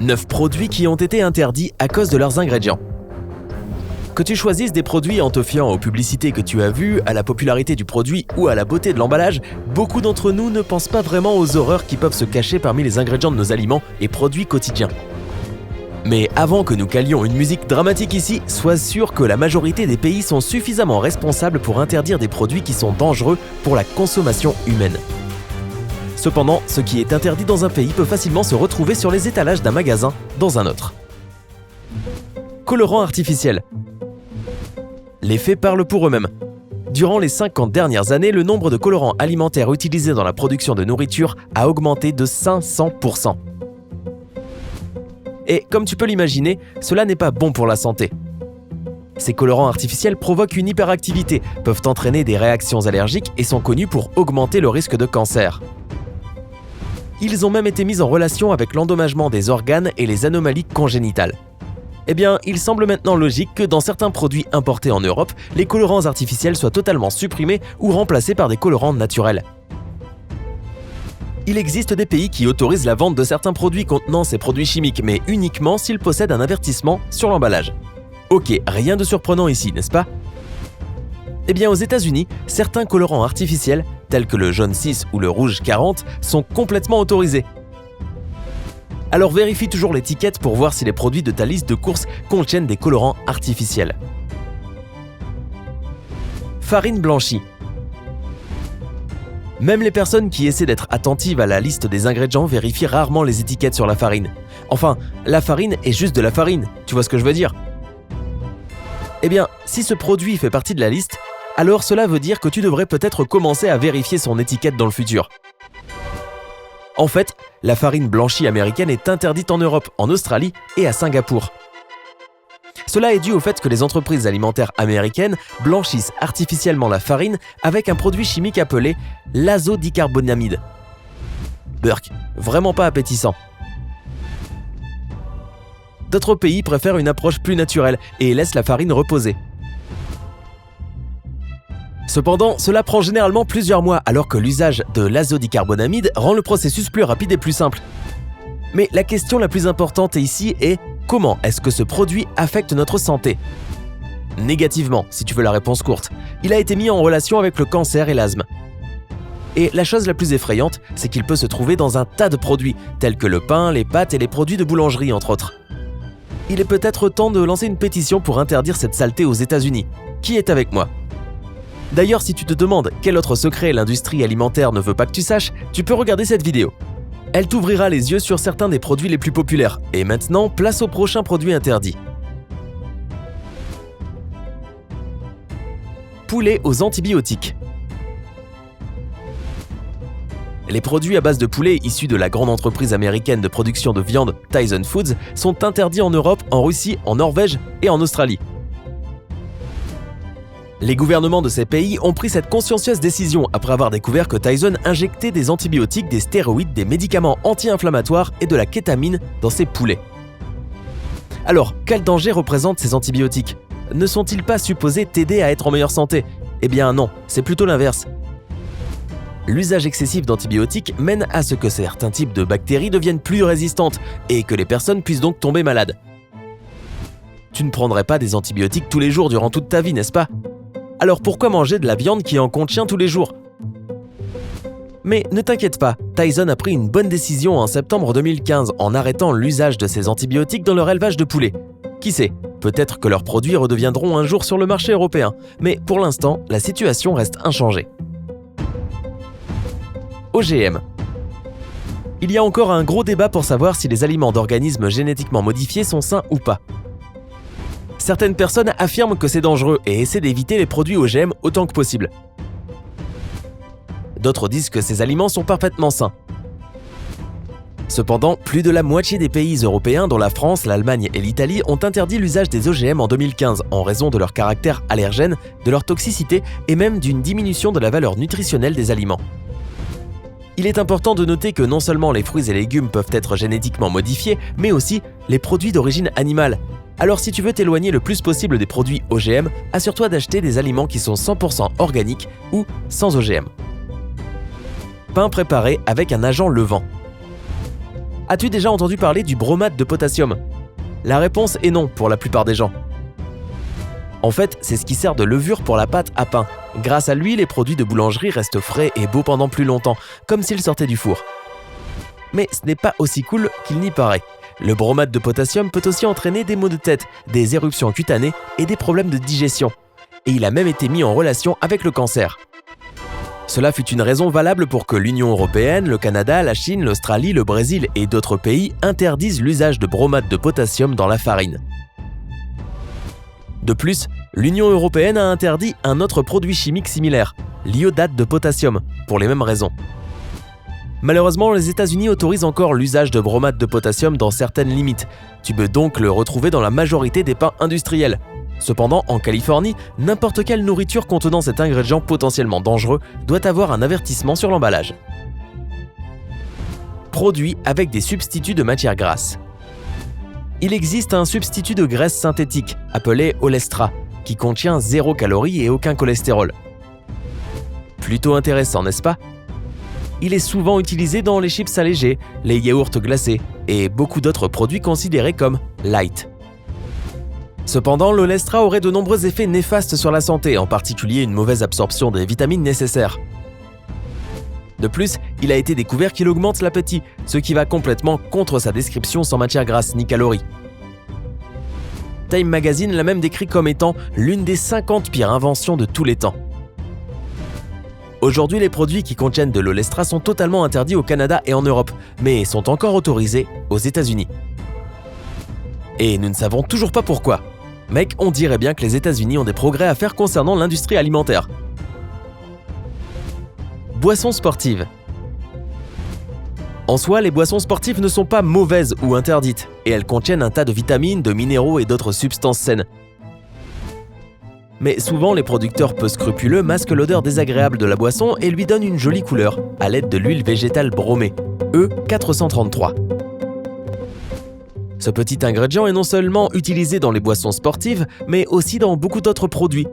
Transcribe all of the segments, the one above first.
9 produits qui ont été interdits à cause de leurs ingrédients. Que tu choisisses des produits en te fiant aux publicités que tu as vues, à la popularité du produit ou à la beauté de l'emballage, beaucoup d'entre nous ne pensent pas vraiment aux horreurs qui peuvent se cacher parmi les ingrédients de nos aliments et produits quotidiens. Mais avant que nous calions une musique dramatique ici, sois sûr que la majorité des pays sont suffisamment responsables pour interdire des produits qui sont dangereux pour la consommation humaine. Cependant, ce qui est interdit dans un pays peut facilement se retrouver sur les étalages d'un magasin dans un autre. Colorants artificiels. Les faits parlent pour eux-mêmes. Durant les 50 dernières années, le nombre de colorants alimentaires utilisés dans la production de nourriture a augmenté de 500%. Et comme tu peux l'imaginer, cela n'est pas bon pour la santé. Ces colorants artificiels provoquent une hyperactivité, peuvent entraîner des réactions allergiques et sont connus pour augmenter le risque de cancer. Ils ont même été mis en relation avec l'endommagement des organes et les anomalies congénitales. Eh bien, il semble maintenant logique que dans certains produits importés en Europe, les colorants artificiels soient totalement supprimés ou remplacés par des colorants naturels. Il existe des pays qui autorisent la vente de certains produits contenant ces produits chimiques, mais uniquement s'ils possèdent un avertissement sur l'emballage. Ok, rien de surprenant ici, n'est-ce pas ? Eh bien, aux États-Unis, certains colorants artificiels, tels que le jaune 6 ou le rouge 40, sont complètement autorisés. Alors vérifie toujours l'étiquette pour voir si les produits de ta liste de courses contiennent des colorants artificiels. Farine blanchie. Même les personnes qui essaient d'être attentives à la liste des ingrédients vérifient rarement les étiquettes sur la farine. Enfin, la farine est juste de la farine, tu vois ce que je veux dire ? Eh bien, si ce produit fait partie de la liste, alors cela veut dire que tu devrais peut-être commencer à vérifier son étiquette dans le futur. En fait, la farine blanchie américaine est interdite en Europe, en Australie et à Singapour. Cela est dû au fait que les entreprises alimentaires américaines blanchissent artificiellement la farine avec un produit chimique appelé l'azodicarbonamide. Burk, vraiment pas appétissant. D'autres pays préfèrent une approche plus naturelle et laissent la farine reposer. Cependant, cela prend généralement plusieurs mois alors que l'usage de l'azodicarbonamide rend le processus plus rapide et plus simple. Mais la question la plus importante ici est comment est-ce que ce produit affecte notre santé ? Négativement, si tu veux la réponse courte. Il a été mis en relation avec le cancer et l'asthme. Et la chose la plus effrayante, c'est qu'il peut se trouver dans un tas de produits, tels que le pain, les pâtes et les produits de boulangerie entre autres. Il est peut-être temps de lancer une pétition pour interdire cette saleté aux États-Unis. Qui est avec moi ? D'ailleurs, si tu te demandes quel autre secret l'industrie alimentaire ne veut pas que tu saches, tu peux regarder cette vidéo. Elle t'ouvrira les yeux sur certains des produits les plus populaires. Et maintenant, place aux prochains produits interdits. Poulet aux antibiotiques. Les produits à base de poulet issus de la grande entreprise américaine de production de viande Tyson Foods sont interdits en Europe, en Russie, en Norvège et en Australie. Les gouvernements de ces pays ont pris cette consciencieuse décision après avoir découvert que Tyson injectait des antibiotiques, des stéroïdes, des médicaments anti-inflammatoires et de la kétamine dans ses poulets. Alors, quel danger représentent ces antibiotiques ? Ne sont-ils pas supposés t'aider à être en meilleure santé ? Eh bien non, c'est plutôt l'inverse. L'usage excessif d'antibiotiques mène à ce que certains types de bactéries deviennent plus résistantes et que les personnes puissent donc tomber malades. Tu ne prendrais pas des antibiotiques tous les jours durant toute ta vie, n'est-ce pas ? Alors pourquoi manger de la viande qui en contient tous les jours ? Mais ne t'inquiète pas, Tyson a pris une bonne décision en septembre 2015 en arrêtant l'usage de ces antibiotiques dans leur élevage de poulets. Qui sait, peut-être que leurs produits redeviendront un jour sur le marché européen, mais pour l'instant, la situation reste inchangée. OGM. Il y a encore un gros débat pour savoir si les aliments d'organismes génétiquement modifiés sont sains ou pas. Certaines personnes affirment que c'est dangereux et essaient d'éviter les produits OGM autant que possible. D'autres disent que ces aliments sont parfaitement sains. Cependant, plus de la moitié des pays européens, dont la France, l'Allemagne et l'Italie, ont interdit l'usage des OGM en 2015 en raison de leur caractère allergène, de leur toxicité et même d'une diminution de la valeur nutritionnelle des aliments. Il est important de noter que non seulement les fruits et légumes peuvent être génétiquement modifiés, mais aussi les produits d'origine animale. Alors si tu veux t'éloigner le plus possible des produits OGM, assure-toi d'acheter des aliments qui sont 100% organiques ou sans OGM. Pain préparé avec un agent levant. As-tu déjà entendu parler du bromate de potassium? La réponse est non pour la plupart des gens. En fait, c'est ce qui sert de levure pour la pâte à pain. Grâce à lui, les produits de boulangerie restent frais et beaux pendant plus longtemps, comme s'ils sortaient du four. Mais ce n'est pas aussi cool qu'il n'y paraît. Le bromate de potassium peut aussi entraîner des maux de tête, des éruptions cutanées et des problèmes de digestion. Et il a même été mis en relation avec le cancer. Cela fut une raison valable pour que l'Union européenne, le Canada, la Chine, l'Australie, le Brésil et d'autres pays interdisent l'usage de bromate de potassium dans la farine. De plus, l'Union européenne a interdit un autre produit chimique similaire, l'iodate de potassium, pour les mêmes raisons. Malheureusement, les États-Unis autorisent encore l'usage de bromate de potassium dans certaines limites. Tu peux donc le retrouver dans la majorité des pains industriels. Cependant, en Californie, n'importe quelle nourriture contenant cet ingrédient potentiellement dangereux doit avoir un avertissement sur l'emballage. Produit avec des substituts de matières grasses. Il existe un substitut de graisse synthétique, appelé Olestra, qui contient 0 calories et aucun cholestérol. Plutôt intéressant, n'est-ce pas? Il est souvent utilisé dans les chips allégés, les yaourts glacés et beaucoup d'autres produits considérés comme light. Cependant, l'Olestra aurait de nombreux effets néfastes sur la santé, en particulier une mauvaise absorption des vitamines nécessaires. De plus, il a été découvert qu'il augmente l'appétit, ce qui va complètement contre sa description sans matière grasse ni calories. Time Magazine l'a même décrit comme étant l'une des 50 pires inventions de tous les temps. Aujourd'hui, les produits qui contiennent de l'Olestra sont totalement interdits au Canada et en Europe, mais sont encore autorisés aux États-Unis. Et nous ne savons toujours pas pourquoi. Mec, on dirait bien que les États-Unis ont des progrès à faire concernant l'industrie alimentaire. Boissons sportives. En soi, les boissons sportives ne sont pas mauvaises ou interdites, et elles contiennent un tas de vitamines, de minéraux et d'autres substances saines. Mais souvent, les producteurs peu scrupuleux masquent l'odeur désagréable de la boisson et lui donnent une jolie couleur, à l'aide de l'huile végétale bromée, E433. Ce petit ingrédient est non seulement utilisé dans les boissons sportives, mais aussi dans beaucoup d'autres produits,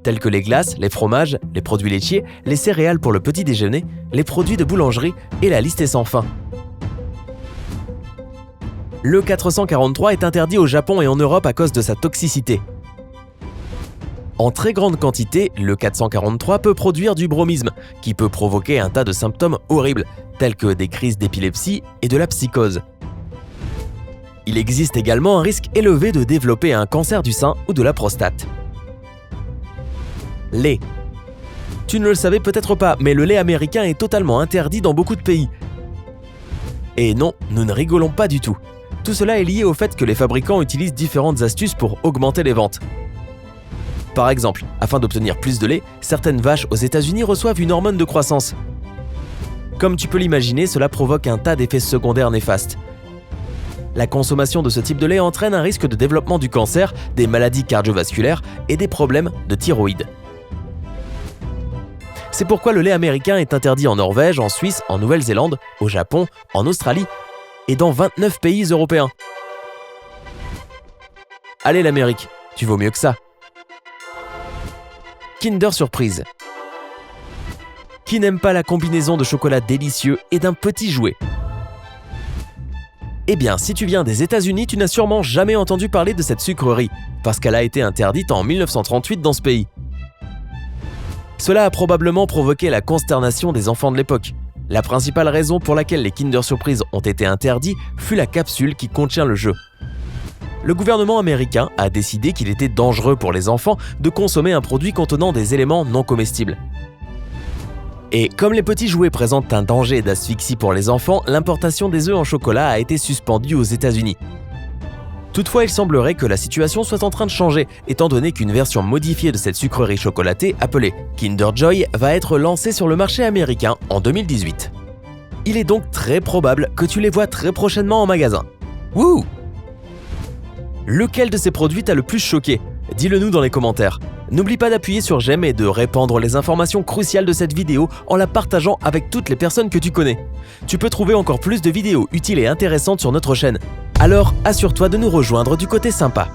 tels que les glaces, les fromages, les produits laitiers, les céréales pour le petit déjeuner, les produits de boulangerie et la liste est sans fin. Le 443 est interdit au Japon et en Europe à cause de sa toxicité. En très grande quantité, le 443 peut produire du bromisme, qui peut provoquer un tas de symptômes horribles, tels que des crises d'épilepsie et de la psychose. Il existe également un risque élevé de développer un cancer du sein ou de la prostate. Lait. Tu ne le savais peut-être pas, mais le lait américain est totalement interdit dans beaucoup de pays. Et non, nous ne rigolons pas du tout. Tout cela est lié au fait que les fabricants utilisent différentes astuces pour augmenter les ventes. Par exemple, afin d'obtenir plus de lait, certaines vaches aux États-Unis reçoivent une hormone de croissance. Comme tu peux l'imaginer, cela provoque un tas d'effets secondaires néfastes. La consommation de ce type de lait entraîne un risque de développement du cancer, des maladies cardiovasculaires et des problèmes de thyroïde. C'est pourquoi le lait américain est interdit en Norvège, en Suisse, en Nouvelle-Zélande, au Japon, en Australie et dans 29 pays européens. Allez l'Amérique, tu vaux mieux que ça. Kinder Surprise. Qui n'aime pas la combinaison de chocolat délicieux et d'un petit jouet? Eh bien, si tu viens des États-Unis, tu n'as sûrement jamais entendu parler de cette sucrerie, parce qu'elle a été interdite en 1938 dans ce pays. Cela a probablement provoqué la consternation des enfants de l'époque. La principale raison pour laquelle les Kinder Surprise ont été interdits fut la capsule qui contient le jeu. Le gouvernement américain a décidé qu'il était dangereux pour les enfants de consommer un produit contenant des éléments non comestibles. Et comme les petits jouets présentent un danger d'asphyxie pour les enfants, l'importation des œufs en chocolat a été suspendue aux États-Unis. Toutefois, il semblerait que la situation soit en train de changer, étant donné qu'une version modifiée de cette sucrerie chocolatée, appelée Kinder Joy, va être lancée sur le marché américain en 2018. Il est donc très probable que tu les vois très prochainement en magasin. Wouh! Lequel de ces produits t'a le plus choqué? Dis-le nous dans les commentaires. N'oublie pas d'appuyer sur j'aime et de répandre les informations cruciales de cette vidéo en la partageant avec toutes les personnes que tu connais. Tu peux trouver encore plus de vidéos utiles et intéressantes sur notre chaîne. Alors assure-toi de nous rejoindre du côté sympa.